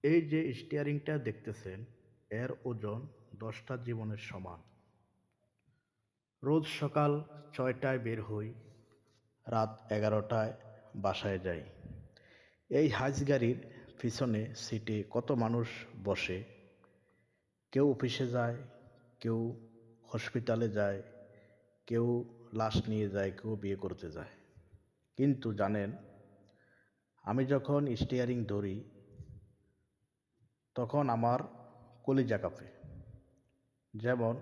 এই যে স্টিয়ারিংটা দেখতেছেন, এর ওজন 10টা জীবনের সমান। রোজ সকাল 6টায় বের হই, রাত 11টায় বাসায় যাই। এই হাইস গাড়ির পিছনে সিটে কত মানুষ বসে। কেউ অফিসে যায়, কেউ হসপিটালে যায়, কেউ লাশ নিয়ে যায়, কেউ বিয়ে করতে যায়। কিন্তু জানেন, আমি যখন স্টিয়ারিং ধরি তখন আমার কলিজা কাঁপে। যেমন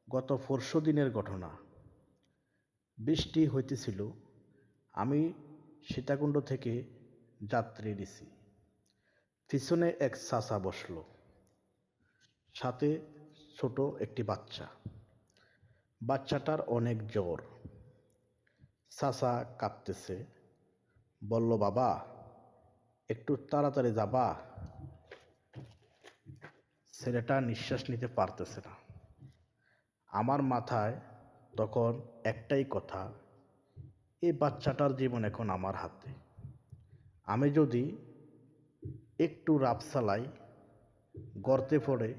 গত পরশুদিনের ঘটনা। বৃষ্টি হইতেছিল, আমি সীতাকুণ্ড থেকে যাত্রী নিছি। পিছনে এক চাচা বসল, সাথে ছোট একটি বাচ্চা। বাচ্চাটার অনেক জ্বর। চাচা কাঁপতেছে, বলল, বাবা একটু তাড়াতাড়ি যাবা? ছেলেটা নিঃশ্বাস নিতে পারতেছে না। আমার মাথায় তখন একটাই কথা, এই বাচ্চাটার জীবন এখন আমার হাতে। আমি যদি একটু রাফ চালাই, গর্তে পড়ে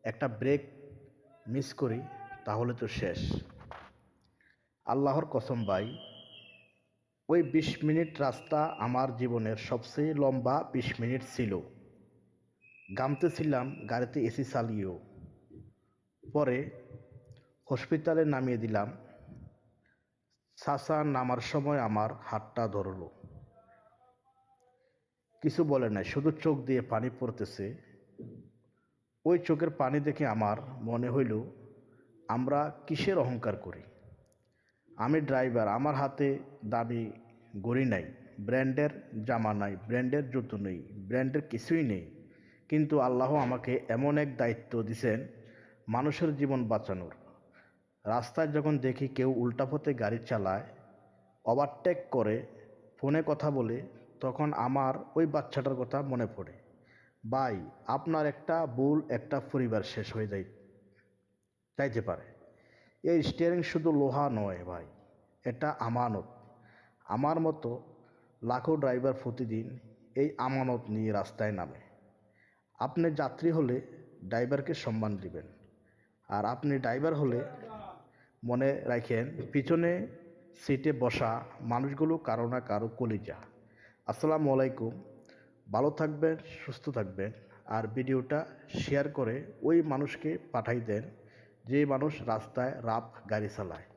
একটা ব্রেক মিস করি, তাহলে তো শেষ। আল্লাহর কসম ভাই, ওই 20 মিনিট রাস্তা আমার জীবনের সবচেয়ে লম্বা 20 মিনিট ছিল। ঘামতেছিলাম গাড়িতে এসি চালিয়েও। পরে হসপিটালে নামিয়ে দিলাম। চাচা নামার সময় আমার হাতটা ধরল, কিছু বলে নাই, শুধু চোখ দিয়ে পানি পড়তেছে। ওই চোখের পানি দেখে আমার মনে হইল, আমরা কিসের অহংকার করি। আমি ড্রাইভার, আমার হাতে দামি ঘড়ি নাই, ব্র্যান্ডের জামা নাই, ব্র্যান্ডের জুতো নেই, ব্র্যান্ডের কিছুই নেই। কিন্তু আল্লাহ আমাকে এমন এক দায়িত্ব দিছেন, মানুষের জীবন বাঁচানোর। রাস্তায় যখন দেখি কেউ উল্টা পথে গাড়ি চালায়, ওভারটেক করে, ফোনে কথা বলে, তখন আমার ওই বাচ্চাটার কথা মনে পড়ে। ভাই, আপনার একটা ভুল একটা পরিবার শেষ হয়ে যাইতে পারে। এই স্টিয়ারিং শুধু লোহা নয় ভাই, এটা আমানত। আমার মতো লাখো ড্রাইভার প্রতিদিন এই আমানত নিয়ে রাস্তায় নামে। আপনি যাত্রী হলে ড্রাইভারকে সম্মান দিবেন, আর আপনি ড্রাইভার হলে মনে রাখেন পিছনে সিটে বসা মানুষগুলো কারো না কারো কলিজা। আসসালামু আলাইকুম। ভালো থাকবেন, সুস্থ থাকবেন, আর ভিডিওটা শেয়ার করে ওই মানুষকে পাঠাই দেন যে মানুষ রাস্তায় রাফ গাড়ি চালায়।